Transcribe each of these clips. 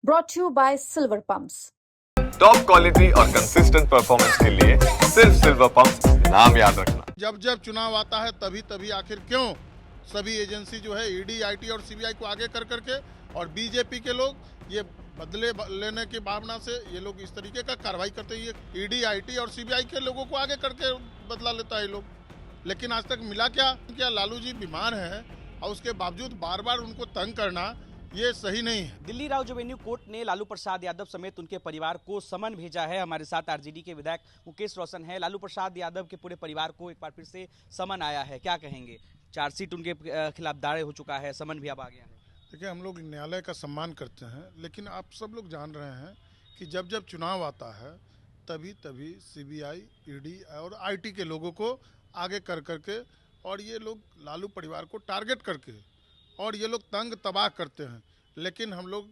brought to you by Silver Pumps. Top quality और consistent performance के लिए सिर्फ सिल्वर पंप नाम याद रखना। जब जब चुनाव आता है तभी तभी आखिर क्यों सभी एजेंसी जो है ईडी, आईटी और सीबीआई को आगे कर करके और बीजेपी के लोग ये बदले लेने की भावना से ये लोग इस तरीके का कार्रवाई करते हैं। ये ईडी, आईटी और सीबीआई के लोगों को आगे करके बदला लेता है लोग, लेकिन आज तक मिला क्या लालू जी बीमार हैं और उसके बावजूद बार बार उनको तंग करना ये सही नहीं है। दिल्ली राव एवेन्यू कोर्ट ने लालू प्रसाद यादव समेत उनके परिवार को समन भेजा है। हमारे साथ आरजेडी के विधायक मुकेश रोशन है। लालू प्रसाद यादव के पूरे परिवार को एक बार फिर से समन आया है, क्या कहेंगे? चार्जशीट उनके खिलाफ दायर हो चुका है, समन भी अब आ गया है। देखिए, हम लोग न्यायालय का सम्मान करते हैं, लेकिन आप सब लोग जान रहे हैं कि जब जब चुनाव आता है तभी तभी सीबीआई, ईडी और आईटी के लोगों को आगे कर करके और ये लोग लालू परिवार को टारगेट करके और ये लोग तंग तबाह करते हैं। लेकिन हम लोग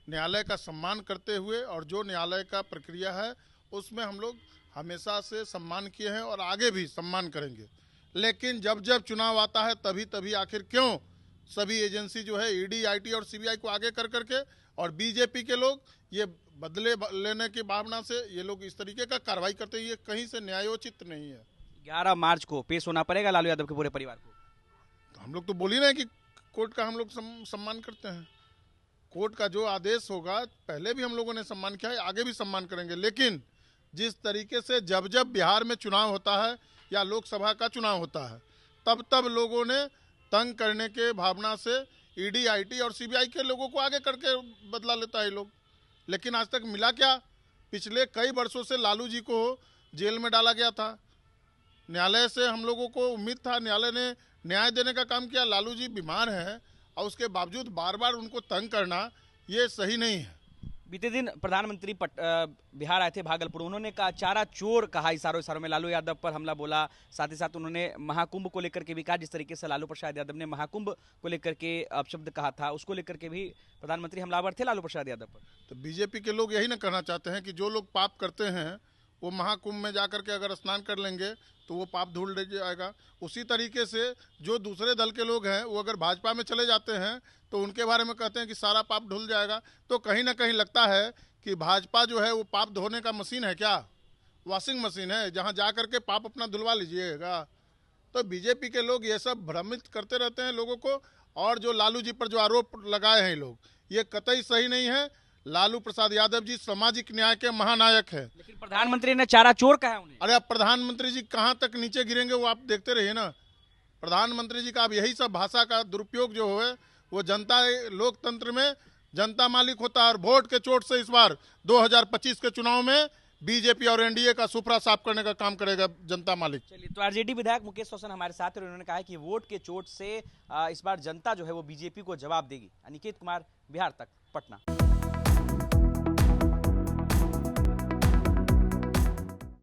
न्यायालय का सम्मान करते हुए और जो न्यायालय का प्रक्रिया है उसमें हम लोग हमेशा से सम्मान किए हैं और आगे भी सम्मान करेंगे। लेकिन जब जब चुनाव आता है तभी तभी आखिर क्यों सभी एजेंसी जो है ईडी, आईटी और सीबीआई को आगे कर करके और बीजेपी के लोग ये बदले लेने की भावना से ये लोग इस तरीके का कार्रवाई करते हैं, ये कहीं से न्यायोचित नहीं है। 11 मार्च को पेश होना पड़ेगा लालू यादव के पूरे परिवार को। तो हम लोग तो बोल ही रहे हैं कि कोर्ट का हम लोग सम्मान करते हैं। कोर्ट का जो आदेश होगा, पहले भी हम लोगों ने सम्मान किया है, आगे भी सम्मान करेंगे। लेकिन जिस तरीके से जब जब बिहार में चुनाव होता है या लोकसभा का चुनाव होता है तब तब लोगों ने तंग करने के भावना से ईडी, आईटी और सीबीआई के लोगों को आगे करके बदला लेता है लोग। लेकिन आज तक मिला क्या? पिछले कई वर्षों से लालू जी को जेल में डाला गया था। न्यायालय से हम लोगों को उम्मीद था, न्यायालय ने न्याय देने का काम किया। लालू जी बीमार हैं और उसके बावजूद बार बार उनको तंग करना ये सही नहीं है। बीते दिन प्रधानमंत्री बिहार आए थे, भागलपुर। उन्होंने कहा चारा चोर कहा, इशारों में लालू यादव पर हमला बोला। साथ ही साथ उन्होंने महाकुंभ को लेकर के भी कहा, जिस तरीके से लालू प्रसाद यादव ने महाकुंभ को लेकर के अपशब्द कहा था, उसको लेकर के भी प्रधानमंत्री हमलावर थे लालू प्रसाद यादव पर। तो बीजेपी के लोग यही ना कहना चाहते हैं कि जो लोग पाप करते हैं वो महाकुंभ में जाकर के अगर स्नान कर लेंगे तो वो पाप धुल जाएगा। उसी तरीके से जो दूसरे दल के लोग हैं वो अगर भाजपा में चले जाते हैं तो उनके बारे में कहते हैं कि सारा पाप धुल जाएगा। तो कहीं ना कहीं लगता है कि भाजपा जो है वो पाप धोने का मशीन है क्या? वॉशिंग मशीन है जहां जा करके पाप अपना धुलवा लीजिएगा। तो बीजेपी के लोग ये सब भ्रमित करते रहते हैं लोगों को। और जो लालू जी पर जो आरोप लगाए हैं लोग, ये कतई सही नहीं है। लालू प्रसाद यादव जी सामाजिक न्याय के महानायक हैं। लेकिन प्रधानमंत्री ने चारा चोर कहा उन्हें। अरे अब प्रधानमंत्री जी कहां तक नीचे गिरेंगे वो आप देखते रहिए ना। प्रधानमंत्री जी का अब यही सब भाषा का दुरुपयोग जो है वो जनता, लोकतंत्र में जनता मालिक होता है और वोट के चोट से इस बार 2025 के चुनाव में बीजेपी और एनडीए का सुपड़ा साफ करने का काम करेगा जनता मालिक। चलिए, तो आरजेडी विधायक मुकेश रोशन हमारे साथ हैं और उन्होंने कहा है कि वोट के चोट से इस बार जनता जो है वो बीजेपी को जवाब देगी। अनिकेत कुमार, बिहार तक, पटना।